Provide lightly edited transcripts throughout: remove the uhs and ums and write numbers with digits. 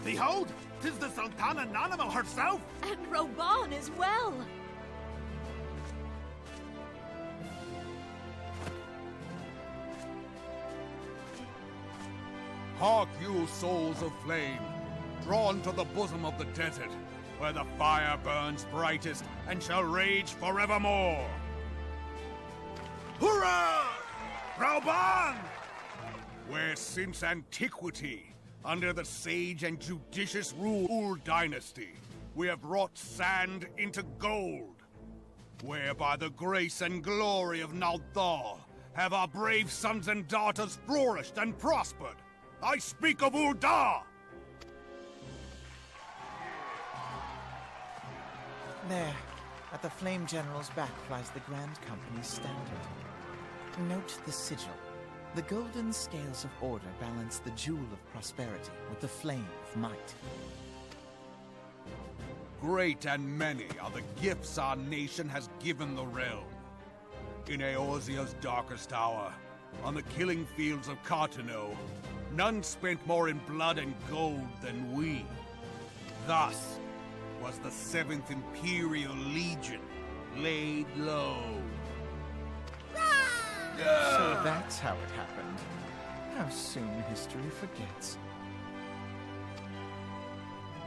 Behold, 'tis the Sultana Nanamal herself! And Roban as well! Hark you, souls of flame, drawn to the bosom of the desert, where the fire burns brightest and shall rage forevermore! Hurrah! Rauban! Where since antiquity, under the sage and judicious rule Ul dynasty, we have wrought sand into gold. Where by the grace and glory of Naldal have our brave sons and daughters flourished and prospered. I speak of Ul'dah! There, at the Flame General's back flies the Grand Company's standard. Note the sigil. The golden scales of order balance the jewel of prosperity with the flame of might. Great and many are the gifts our nation has given the realm. In Eorzea's darkest hour, on the killing fields of Cartano, none spent more in blood and gold than we. Thus was the 7th Imperial Legion laid low. So that's how it happened. How soon history forgets.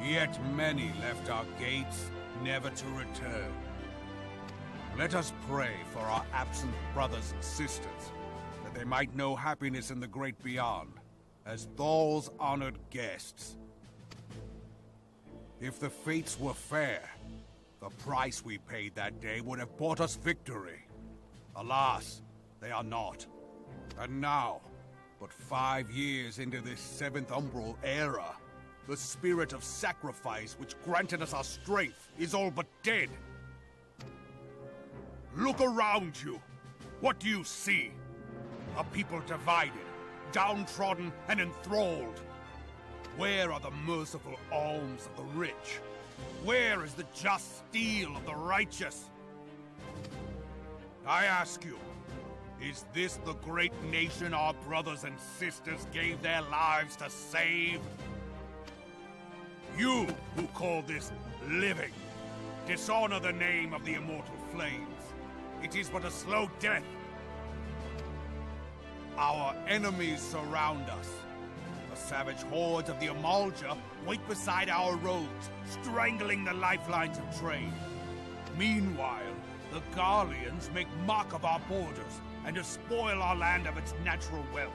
Yet many left our gates, never to return. Let us pray for our absent brothers and sisters, that they might know happiness in the great beyond, as Thal's honored guests. If the fates were fair, the price we paid that day would have bought us victory. Alas, they are not. And now, but 5 years into this 7th Umbral era, the spirit of sacrifice which granted us our strength is all but dead. Look around you. What do you see? A people divided, downtrodden and enthralled. Where are the merciful alms of the rich? Where is the just steel of the righteous? I ask you, is this the great nation our brothers and sisters gave their lives to save? You who call this living, dishonor the name of the immortal flames. It is but a slow death. Our enemies surround us. The savage hordes of the Amalja wait beside our roads, strangling the lifelines of trade. Meanwhile, the Garleans make mock of our borders and despoil our land of its natural wealth.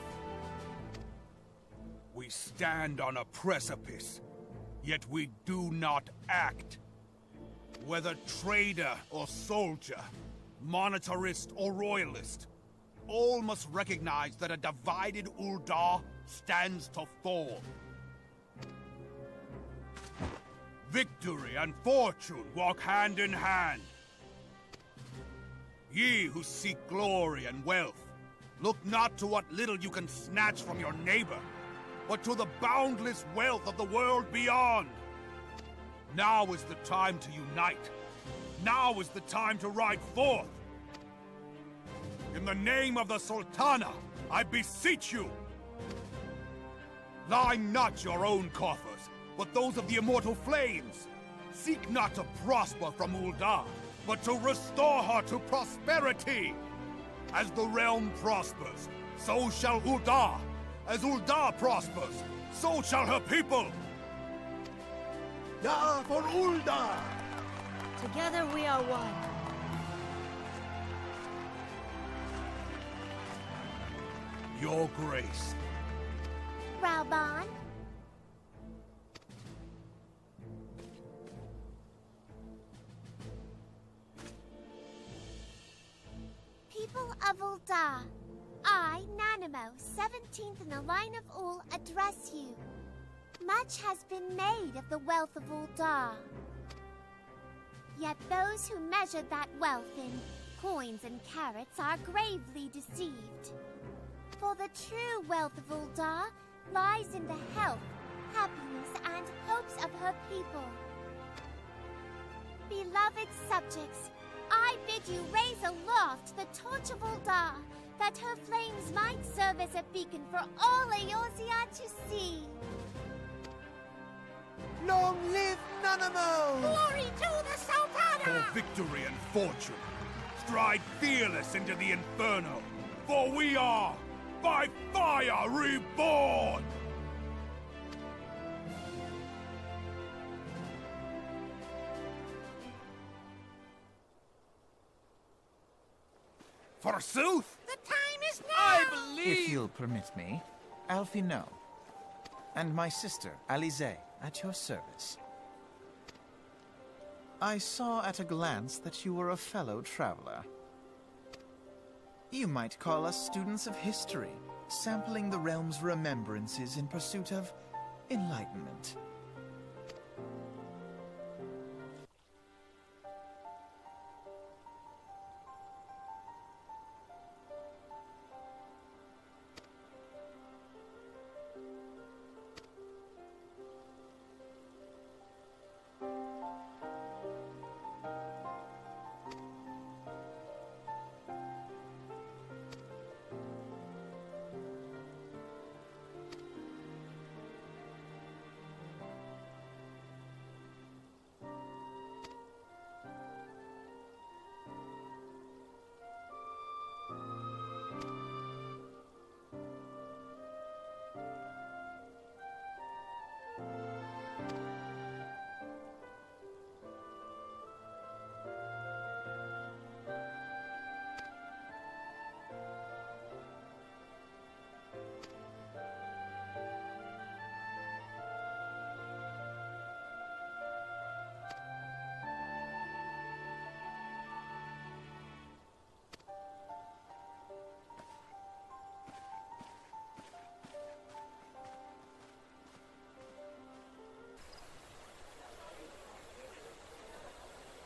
We stand on a precipice, yet we do not act. Whether trader or soldier, monetarist or royalist, all must recognize that a divided Ul'dah stands to fall. Victory and fortune walk hand in hand. Ye who seek glory and wealth, look not to what little you can snatch from your neighbor, but to the boundless wealth of the world beyond. Now is the time to unite. Now is the time to ride forth. In the name of the Sultana, I beseech you, line not your own coffers, but those of the immortal flames. Seek not to prosper from Ul'dah, but to restore her to prosperity. As the realm prospers, so shall Ul'dah. As Ul'dah prospers, so shall her people. Ya for Ul'dah! Together we are one. Your grace. Rauban? People of Ul'dah, I, Nanamo, 17th in the line of Ul, address you. Much has been made of the wealth of Ul'dah. Yet those who measure that wealth in coins and carats are gravely deceived. For the true wealth of Ul'dah lies in the health, happiness, and hopes of her people. Beloved subjects, I bid you raise aloft the torch of Ul'dah, that her flames might serve as a beacon for all Eorzea to see. Long live Nanamo! Glory to the Sultana! For victory and fortune, stride fearless into the Inferno, for we are, by fire, reborn! Forsooth! The time is now! I believe... If you'll permit me, Alfie No. And my sister, Alize, at your service. I saw at a glance that you were a fellow traveler. You might call us students of history, sampling the realm's remembrances in pursuit of enlightenment.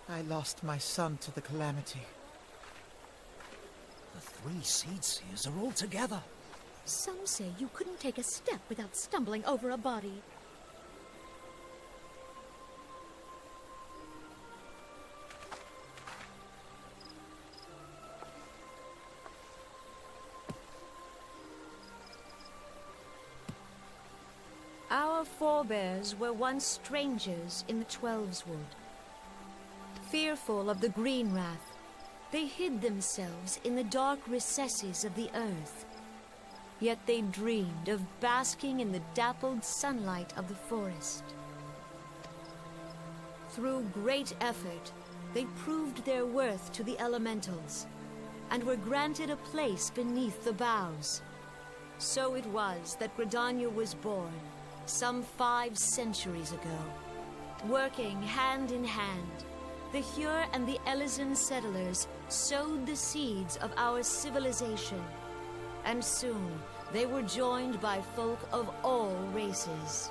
I lost my son to the calamity. The 3 Seed Seers are all together. Some say you couldn't take a step without stumbling over a body. Our forebears were once strangers in the Twelveswood. Fearful of the Green Wrath, they hid themselves in the dark recesses of the earth. Yet they dreamed of basking in the dappled sunlight of the forest. Through great effort, they proved their worth to the elementals, and were granted a place beneath the boughs. So it was that Gridania was born, some 5 centuries ago. Working hand in hand, the Hyur and the Elysian settlers sowed the seeds of our civilization, and soon they were joined by folk of all races.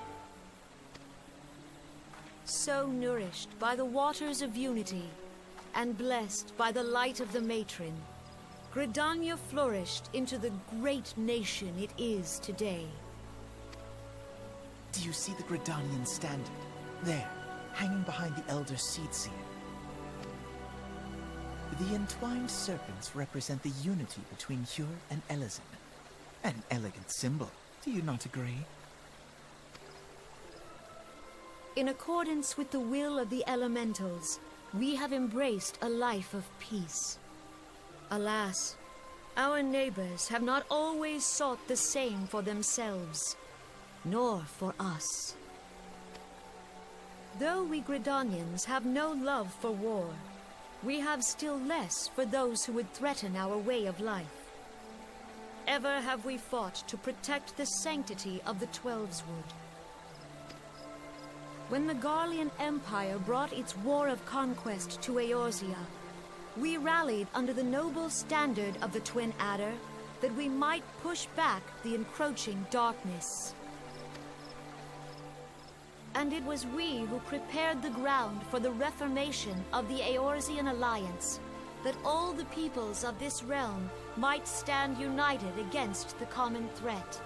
So nourished by the waters of unity, and blessed by the light of the matron, Gridania flourished into the great nation it is today. Do you see the Gridanian standard? There, hanging behind the Elder Seedseer. The entwined serpents represent the unity between Hyur and Elysian. An elegant symbol, do you not agree? In accordance with the will of the elementals, we have embraced a life of peace. Alas, our neighbors have not always sought the same for themselves, nor for us. Though we Gridanians have no love for war, we have still less for those who would threaten our way of life. Ever have we fought to protect the sanctity of the Twelveswood. When the Garlean Empire brought its war of conquest to Eorzea, we rallied under the noble standard of the Twin Adder that we might push back the encroaching darkness. And it was we who prepared the ground for the reformation of the Eorzean Alliance, that all the peoples of this realm might stand united against the common threat.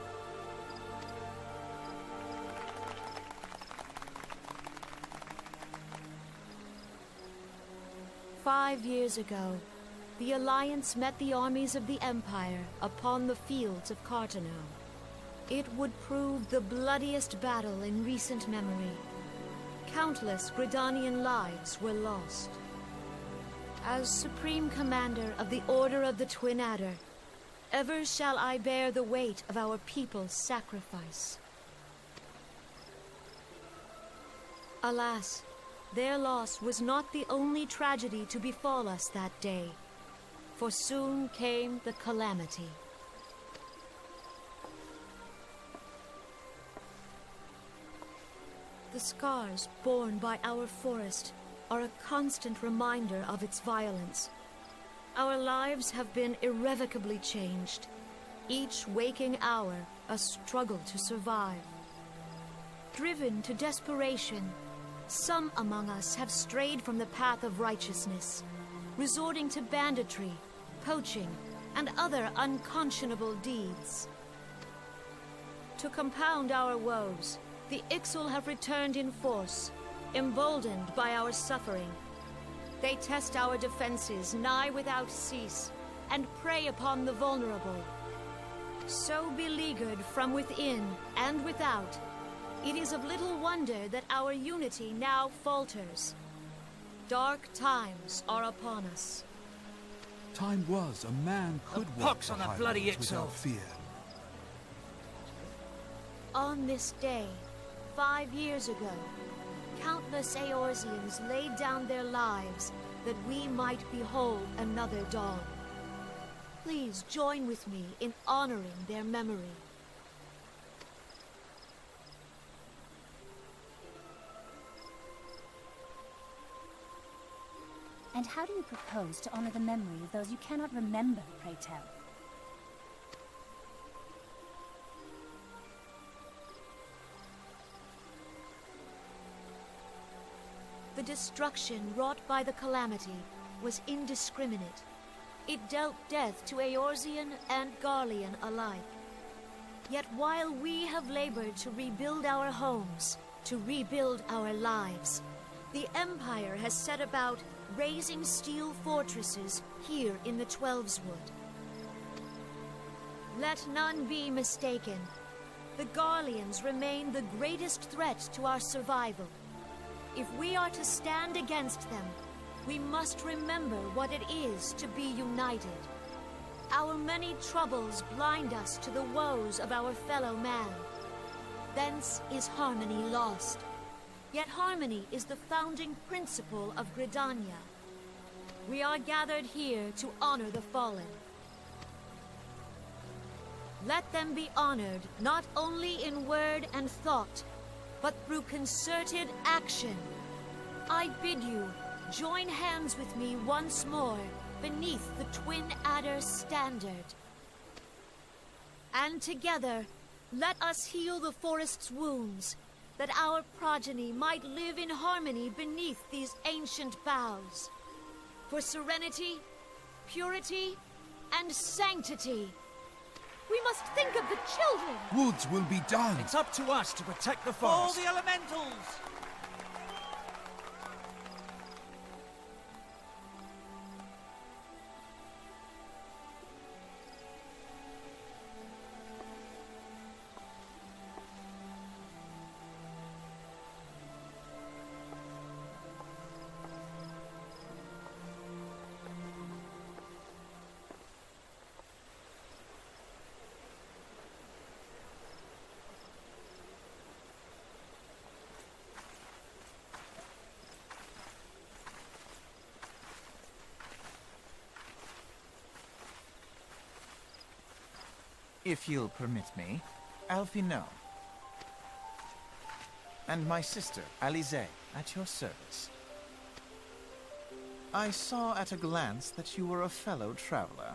"5 years ago, the Alliance met the armies of the Empire upon the fields of Cartano. It would prove the bloodiest battle in recent memory, Countless Gridanian lives were lost. As Supreme Commander of the Order of the Twin Adder, ever shall I bear the weight of our people's sacrifice. Alas, their loss was not the only tragedy to befall us that day, for soon came the calamity. The scars borne by our forest are a constant reminder of its violence. Our lives have been irrevocably changed, each waking hour a struggle to survive. Driven to desperation, some among us have strayed from the path of righteousness, resorting to banditry, poaching, and other unconscionable deeds. To compound our woes, the Ixal have returned in force, emboldened by our suffering. They test our defenses nigh without cease, and prey upon the vulnerable. So beleaguered from within and without, it is of little wonder that our unity now falters. Dark times are upon us. Time was a man could walk pox the on that highways bloody without XIV. fear. On this day, 5 years ago, countless Eorzeans laid down their lives that we might behold another dawn. Please join with me in honoring their memory. And how do you propose to honor the memory of those you cannot remember, pray tell? The destruction wrought by the calamity was indiscriminate. It dealt death to Eorzean and Garlean alike. Yet while we have labored to rebuild our homes, to rebuild our lives, the Empire has set about raising steel fortresses here in the Twelveswood. Let none be mistaken. The Garleans remain the greatest threat to our survival. If we are to stand against them, we must remember what it is to be united. Our many troubles blind us to the woes of our fellow man. Thence is harmony lost. Yet harmony is the founding principle of Gridania. We are gathered here to honor the fallen. Let them be honored not only in word and thought, but through concerted action. I bid you join hands with me once more beneath the Twin Adder's standard. And together, let us heal the forest's wounds, that our progeny might live in harmony beneath these ancient boughs. For serenity, purity, and sanctity. We must think of the children! Woods will be done. It's up to us to protect the All forest. the elementals! If you'll permit me, Alfie no. And my sister, Alize, at your service. I saw at a glance that you were a fellow traveler.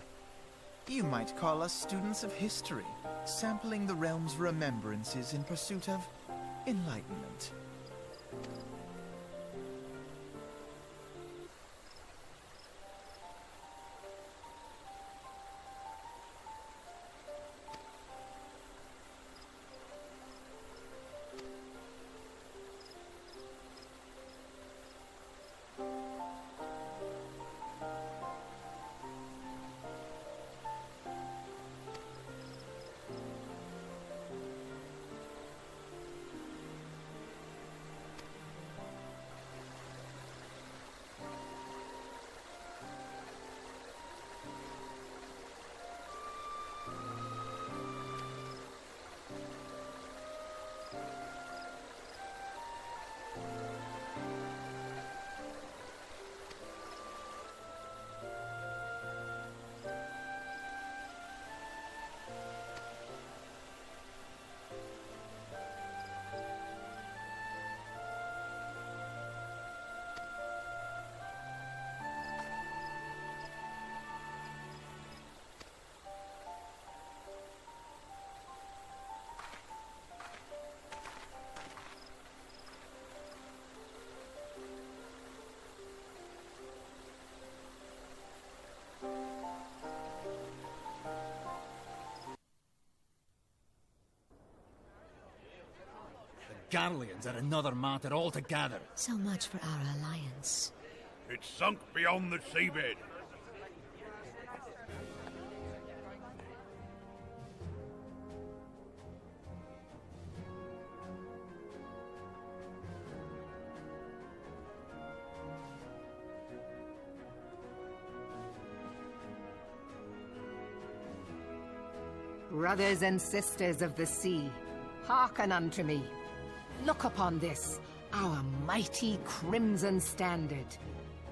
You might call us students of history, sampling the realm's remembrances in pursuit of enlightenment. Garleans are another matter altogether. So much for our alliance. It's sunk beyond the seabed. Brothers and sisters of the sea, hearken unto me. Look upon this, our mighty crimson standard,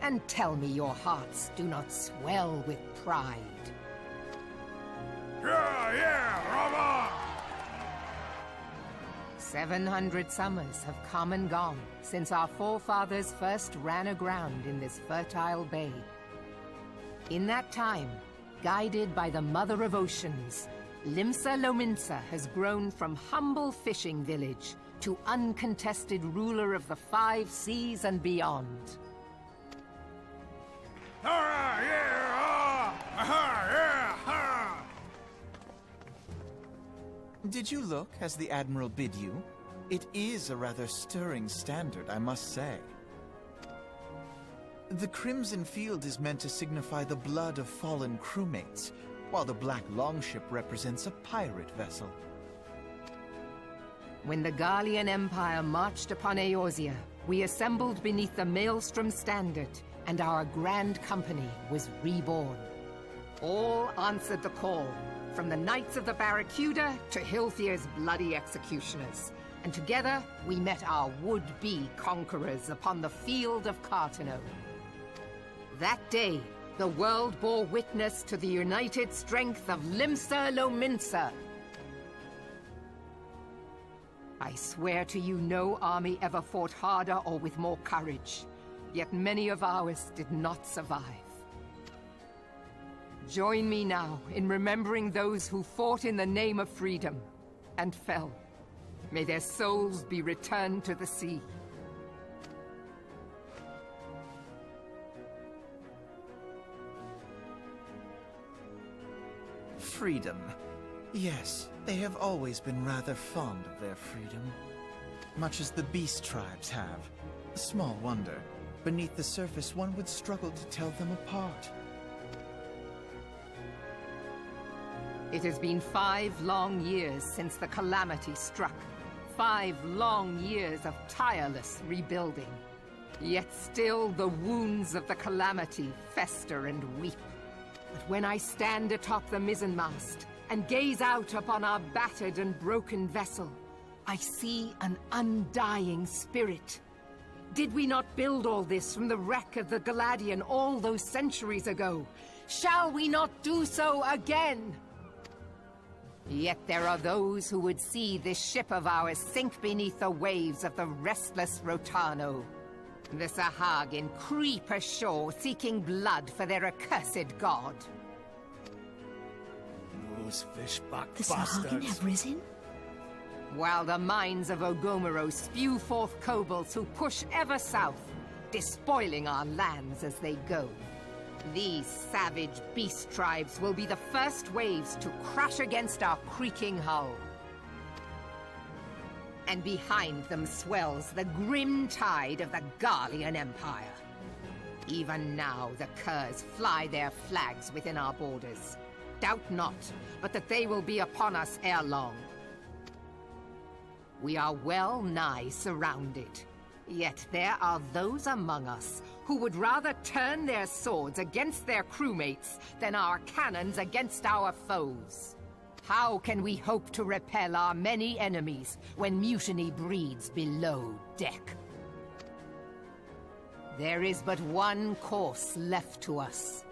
and tell me your hearts do not swell with pride. Yeah, Rama! 700 summers have come and gone since our forefathers first ran aground in this fertile bay. In that time, guided by the Mother of Oceans, Limsa Lominsa has grown from humble fishing village to uncontested ruler of the 5 seas and beyond. Did you look as the Admiral bid you? It is a rather stirring standard, I must say. The Crimson Field is meant to signify the blood of fallen crewmates, while the Black Longship represents a pirate vessel. When the Garlean Empire marched upon Eorzea, we assembled beneath the Maelstrom Standard, and our Grand Company was reborn. All answered the call, from the Knights of the Barracuda to Hilthier's bloody executioners. And together, we met our would-be conquerors upon the field of Cartano. That day, the world bore witness to the united strength of Limsa Lominsa. I swear to you no army ever fought harder or with more courage, yet many of ours did not survive. Join me now in remembering those who fought in the name of freedom and fell. May their souls be returned to the sea. Freedom. Yes, they have always been rather fond of their freedom. Much as the beast tribes have. Small wonder. Beneath the surface, one would struggle to tell them apart. It has been 5 long years since the calamity struck. 5 long years of tireless rebuilding. Yet still the wounds of the calamity fester and weep. But when I stand atop the mizzenmast and gaze out upon our battered and broken vessel, I see an undying spirit. Did we not build all this from the wreck of the Galadian all those centuries ago? Shall we not do so again? Yet there are those who would see this ship of ours sink beneath the waves of the restless Rotano. The Sahagin creep ashore seeking blood for their accursed god. Those fishback The Sahagin bastards. have risen? While the mines of Ogomero spew forth kobolds who push ever south, despoiling our lands as they go. These savage beast tribes will be the first waves to crash against our creaking hull. And behind them swells the grim tide of the Garlean Empire. Even now the curs fly their flags within our borders. Doubt not, but that they will be upon us ere long. We are well nigh surrounded. Yet there are those among us who would rather turn their swords against their crewmates than our cannons against our foes. How can we hope to repel our many enemies when mutiny breeds below deck? There is but one course left to us.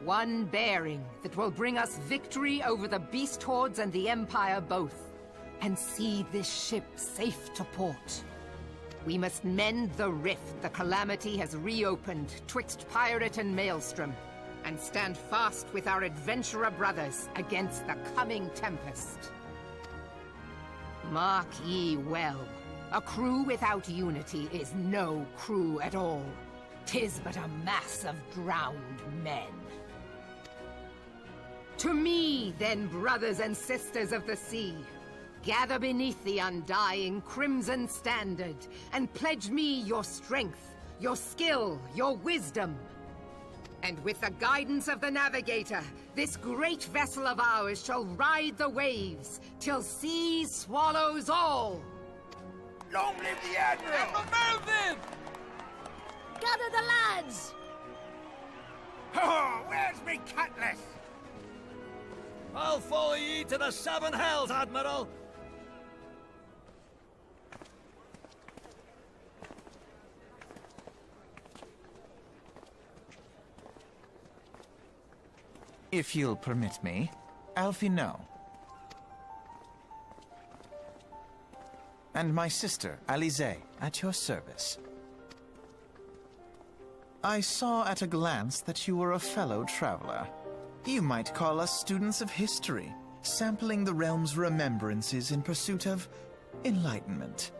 One bearing that will bring us victory over the beast hordes and the Empire both, and see this ship safe to port. We must mend the rift the calamity has reopened twixt pirate and maelstrom, and stand fast with our adventurer brothers against the coming tempest. Mark ye well, a crew without unity is no crew at all. 'Tis but a mass of drowned men. To me, then, brothers and sisters of the sea, Gather beneath the undying crimson standard, and pledge me your strength, your skill, your wisdom. And with the guidance of the navigator, this great vessel of ours shall ride the waves, till sea swallows all! Long live the Admiral! Admiral Melvin! Gather the lads! Oh, where's me cutlass? I'll follow ye to the seven hells, Admiral! If you'll permit me, Alfie no. And my sister, Alize, at your service. I saw at a glance that you were a fellow traveler. You might call us students of history, sampling the realm's remembrances in pursuit of enlightenment.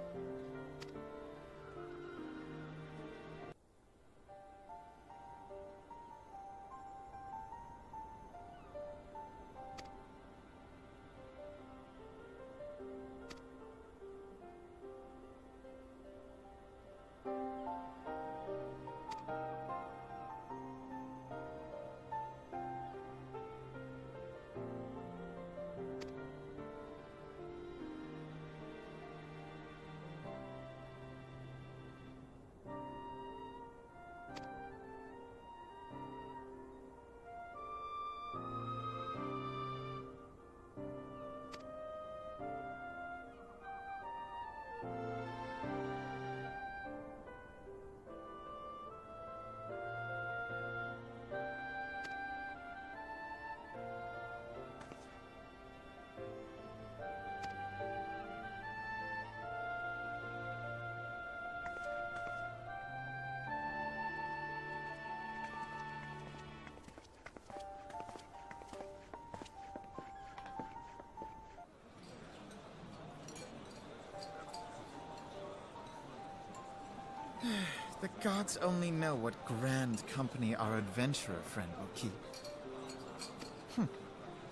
The gods only know what grand company our adventurer friend will keep.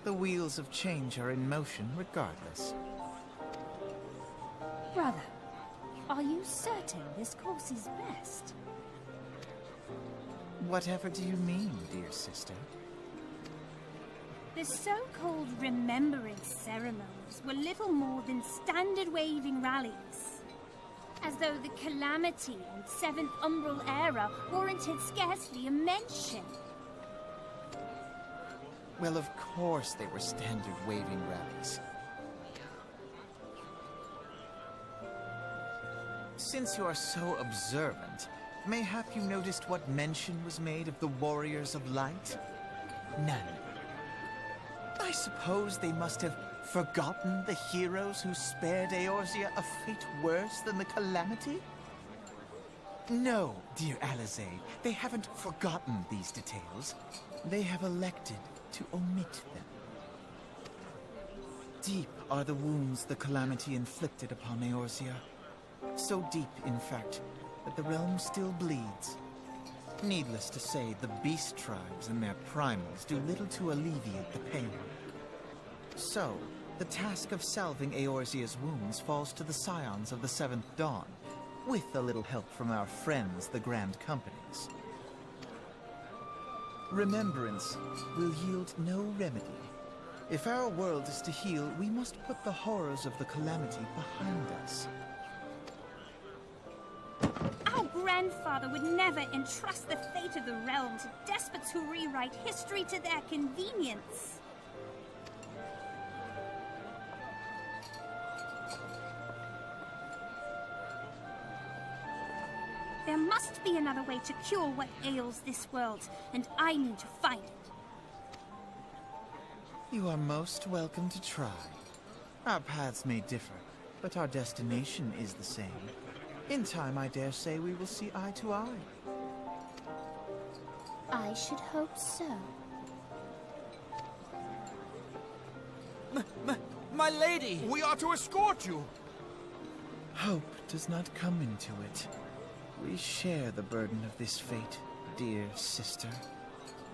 The wheels of change are in motion regardless. Brother, are you certain this course is best? Whatever do you mean, dear sister? The so-called remembrance ceremonies were little more than standard waving rallies. As though the Calamity and Seventh Umbral Era warranted scarcely a mention. Well, of course they were standard waving rallies. Since you are so observant, mayhap you noticed what mention was made of the Warriors of Light? None. I suppose they must have forgotten the heroes who spared Eorzea a fate worse than the Calamity? No, dear Alize, they haven't forgotten these details. They have elected to omit them. Deep are the wounds the Calamity inflicted upon Eorzea. So deep, in fact, that the realm still bleeds. Needless to say, the beast tribes and their primals do little to alleviate the pain. So, the task of salving Eorzea's wounds falls to the scions of the Seventh Dawn, with a little help from our friends, the Grand Companies. Remembrance will yield no remedy. If our world is to heal, we must put the horrors of the Calamity behind us. Our grandfather would never entrust the fate of the realm to despots who rewrite history to their convenience. There must be another way to cure what ails this world, and I need to find it. You are most welcome to try. Our paths may differ, but our destination is the same. In time, I dare say we will see eye to eye. I should hope so. My lady! We are to escort you! Hope does not come into it. We share the burden of this fate, dear sister,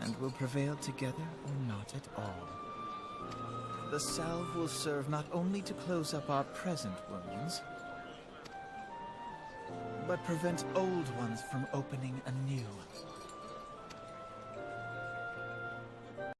and will prevail together or not at all. The salve will serve not only to close up our present wounds, but prevent old ones from opening anew.